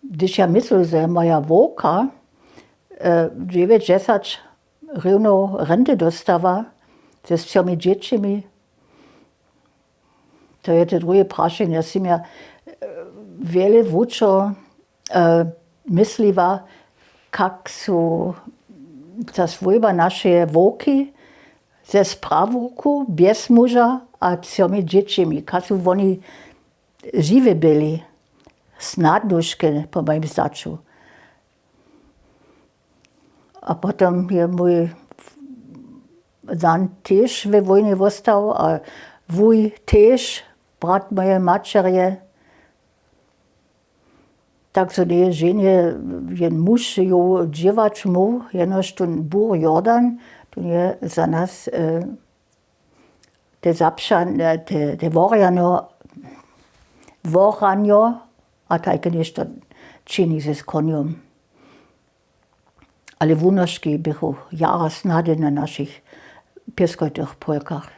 Když ja myslel, že moja vovka 9-10 rівно rente dostała ze 4 dziećmi, to je to drugie prašenje. Ja sam ja wiele wučo mysliwa, kak su ta svojba naše vovky ze sprawuku, bez muža a 4 dziećmi, kak su oni žive byli, snadnuške po moim zdaču. A potom je mój dan też we wojnie został, a wuj też, brat mojej mačerje. Takže nie ženie, jen muž jo dziewacz mu, jenoż ten bur Jordan, to je za nas te zapšan, te voranjo, a tajke nešto čini se s konjom. Ale wunoszki bychu jara snady na naszych pieskotych polkach.